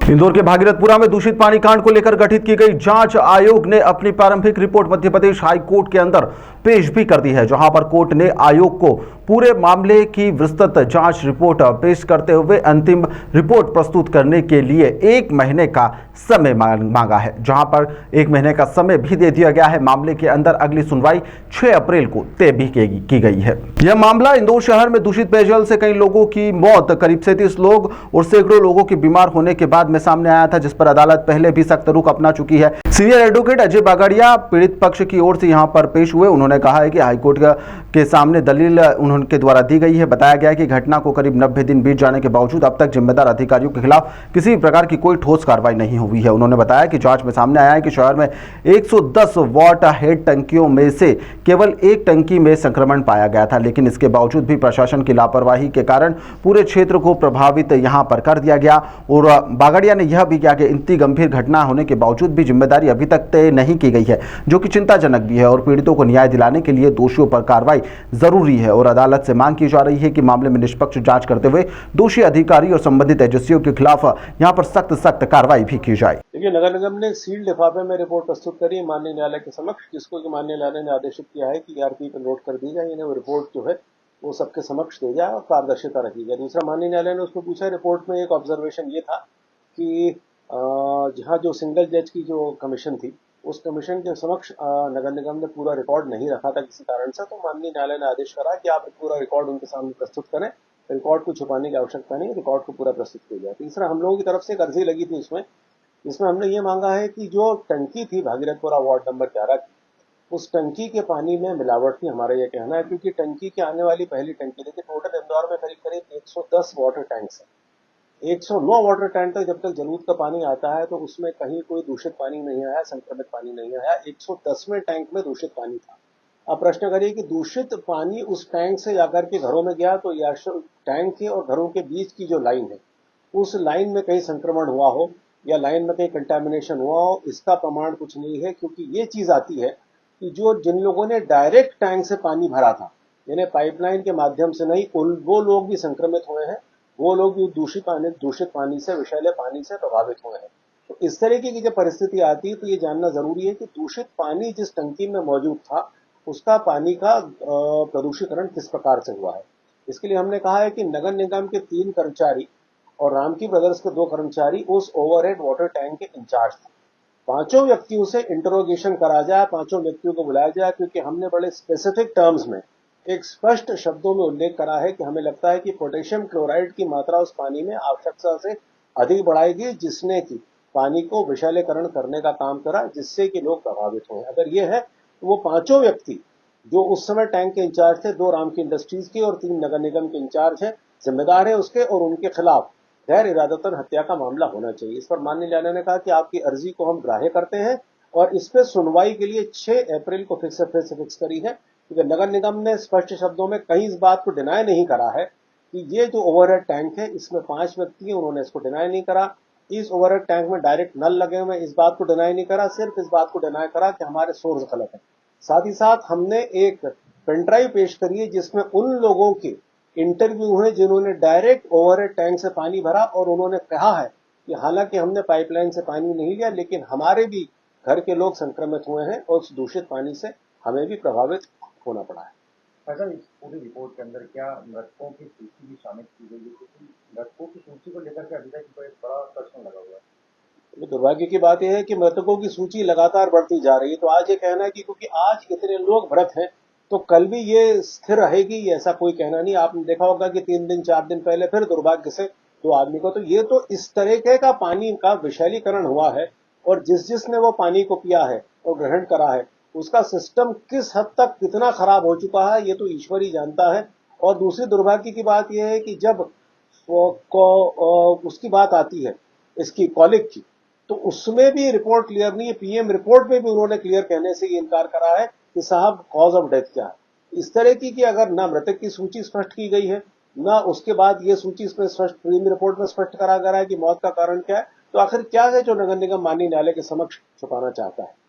इंदौर के भागीरथपुरा में दूषित पानी कांड को लेकर गठित की गई जांच आयोग ने अपनी प्रारंभिक report Madhya Pradesh high court के अंदर पेश भी कर दी है, जहां पर कोर्ट ने आयोग को पूरे मामले की विस्तृत जांच रिपोर्ट पेश करते हुए अंतिम रिपोर्ट प्रस्तुत करने के लिए 1 महीने का समय मांगा है, जहां पर 1 महीने का समय भी दे दिया गया है। मामले के अंदर अगली सुनवाई 6 अप्रैल को तय भी की गई है। यह मामला इंदौर शहर में दूषित पेयजल से कई लोगों की मौत, करीब 37 लोग और सैकड़ों लोगों के बीमार होने के बाद में सामने आया था, जिस पर अदालत पहले भी सख्त रुख अपना चुकी है। सीनियर एडवोकेट अजय बागड़िया पीड़ित पक्ष की ओर से यहां पर पेश हुए। उन्होंने कहा है कि हाईकोर्ट के सामने दलील उनके द्वारा दी गई है। बताया गया है कि घटना को करीब 90 दिन बीत जाने के बावजूद अब तक जिम्मेदार अधिकारियों के खिलाफ किसी प्रकार की कोई ठोस कार्रवाई नहीं हुई है। उन्होंने बताया कि जांच में सामने आया है कि शहर में 110 वाटर हेड टंकियों में से केवल 1 टंकी में संक्रमण पाया गया था, लेकिन इसके बावजूद भी प्रशासन की लापरवाही के कारण पूरे क्षेत्र को प्रभावित यहां पर कर दिया गया। और बागड़िया ने यह भी कहा कि इतनी गंभीर घटना होने के बावजूद भी जिम्मेदारी अभी तक तय नहीं की गई है, जो कि चिंताजनक भी है। और पीड़ितों को न्याय दिलाने के लिए दोषियों पर कार्रवाई जरूरी है और अदालत से मांग की जा रही है कि मामले में निष्पक्ष जांच करते हुए दोषी अधिकारी और संबंधित एजेंसियों के खिलाफ यहां पर सख्त कार्रवाई भी की जाए। देखिए, नगर निगम ने सील लिफाफे में रिपोर्ट प्रस्तुत करी माननीय न्यायालय के समक्ष, जिसको कि माननीय न्यायालय ने आदेशित किया है कि ईआरपी पर लोड कर दी जाए, इन्हें वो रिपोर्ट जो है वो सबके समक्ष दे जाए और पारदर्शिता रखी जाए। दूसरा, माननीय न्यायालय ने उसको पूछा, रिपोर्ट में एक ऑब्जर्वेशन ये था कि जहाँ जो सिंगल जज की जो कमीशन थी, उस कमीशन के समक्ष नगर निगम ने पूरा रिकॉर्ड नहीं रखा था किसी कारण से, तो माननीय न्यायालय ने आदेश करा कि आप पूरा रिकॉर्ड उनके सामने प्रस्तुत करें। रिकॉर्ड को छुपाने की आवश्यकता नहीं, रिकॉर्ड को पूरा प्रस्तुत किया जाए। तीसरा, हम लोगों की तरफ से एक अर्जी लगी थी इसमें हमने ये मांगा है कि जो टंकी थी भागीरथपुरा वार्ड नंबर 11 की, उस टंकी के पानी में मिलावट थी, हमारा यह कहना है, क्योंकि टंकी के आने वाली पहली टंकी, देखिए टोटल इंदौर में करीब करीब 110 वाटर टैंक्स है। 109 वाटर टैंक तक जब तक जलूद का पानी आता है तो उसमें कहीं कोई दूषित पानी नहीं आया, संक्रमित पानी नहीं आया। 110वें टैंक में दूषित पानी था। अब प्रश्न करिए कि दूषित पानी उस टैंक से जाकर के घरों में गया तो या टैंक के और घरों के बीच की जो लाइन है, उस लाइन में कहीं संक्रमण हुआ हो या लाइन में कहीं कंटामिनेशन हुआ हो, इसका प्रमाण कुछ नहीं है। क्योंकि ये चीज आती है कि जिन लोगों ने डायरेक्ट टैंक से पानी भरा था, यानी पाइपलाइन के माध्यम से नहीं, वो लोग भी संक्रमित हुए हैं, वो लोग भी दूषित पानी से, विषैले पानी से प्रभावित हुए हैं। तो इस तरीके की जब परिस्थिति आती है तो ये जानना जरूरी है कि दूषित पानी जिस टंकी में मौजूद था, उसका पानी का प्रदूषीकरण किस प्रकार से हुआ है। इसके लिए हमने कहा है कि नगर निगम के 3 कर्मचारी और रामकी ब्रदर्स के 2 कर्मचारी उस ओवरहेड वाटर टैंक के इंचार्ज थे। 5 व्यक्तियों से इंटरोगेशन करा जाए, 5 व्यक्तियों को बुलाया जाए, क्योंकि हमने बड़े स्पेसिफिक टर्म्स में एक स्पष्ट शब्दों में उल्लेख करा है कि हमें लगता है कि पोटेशियम क्लोराइड की मात्रा उस पानी में आवश्यकता से अधिक बढ़ाएगी, जिसने कि पानी को विषैलीकरण करने का काम करा, जिससे कि लोग प्रभावित हुए। अगर ये है तो वो 5 व्यक्ति जो उस समय टैंक के इंचार्ज थे, 2 राम की इंडस्ट्रीज के और 3 नगर निगम के इंचार्ज हैं, जिम्मेदार है उसके, और उनके खिलाफ गैर इरादतन हत्या का मामला होना चाहिए। इस पर माननीय न्यायालय ने कहा कि आपकी अर्जी को हम ग्राह्य करते हैं और इस पर सुनवाई के लिए 6 अप्रैल को फिक्स करी है। क्योंकि नगर निगम ने स्पष्ट शब्दों में कहीं इस बात को डिनाई नहीं करा है कि ये जो ओवरहेड टैंक है, इसमें 5 व्यक्ति हैं, उन्होंने इसको डिनाई नहीं करा। इस ओवरहेड टैंक में डायरेक्ट नल लगे हुए, इस बात को डिनाई नहीं करा, सिर्फ इस बात को डिनाई करा कि हमारे सोर्स गलत है। साथ ही साथ हमने एक पेनड्राइव पेश करी है जिसमें उन लोगों के इंटरव्यू है जिन्होंने डायरेक्ट ओवरहेड टैंक से पानी भरा और उन्होंने कहा है कि हालांकि हमने पाइपलाइन से पानी नहीं लिया, लेकिन हमारे भी घर के लोग संक्रमित हुए हैं और उस दूषित पानी से हमें भी प्रभावित होना पड़ा है। सर, इस पूरी रिपोर्ट के अंदर क्या मृतकों की सूची भी शामिल की गई है? क्योंकि मृतकों की सूची को लेकर के अभी तक एक बड़ा प्रश्न लगा हुआ है। दुर्भाग्य की बात यह है कि मृतकों की सूची लगातार बढ़ती जा रही है। तो आज ये कहना है कि क्योंकि आज इतने लोग मृत हैं तो कल भी ये स्थिर रहेगी, ऐसा कोई कहना नहीं। आपने देखा होगा कि 3 दिन 4 दिन पहले फिर दुर्भाग्य से 2 आदमी को, तो ये तो इस तरीके का पानी का विषैलीकरण हुआ है और जिसने वो पानी को पिया है और ग्रहण करा है, उसका सिस्टम किस हद तक कितना खराब हो चुका है ये तो ईश्वर ही जानता है। और दूसरी दुर्भाग्य की बात यह है कि जब उसकी बात आती है इसकी कॉलिक की, तो उसमें भी रिपोर्ट क्लियर नहीं है। पीएम रिपोर्ट में भी उन्होंने क्लियर कहने से इनकार करा है कि साहब कॉज ऑफ डेथ क्या है। इस तरह की कि अगर ना मृतक की सूची स्पष्ट की गई है, ना उसके बाद ये सूची इसमें स्पष्ट पीएम रिपोर्ट में स्पष्ट करा गया है कि मौत का कारण क्या है, तो आखिर क्या है जो नगर निगम माननीय न्यायालय के समक्ष छुपाना चाहता है।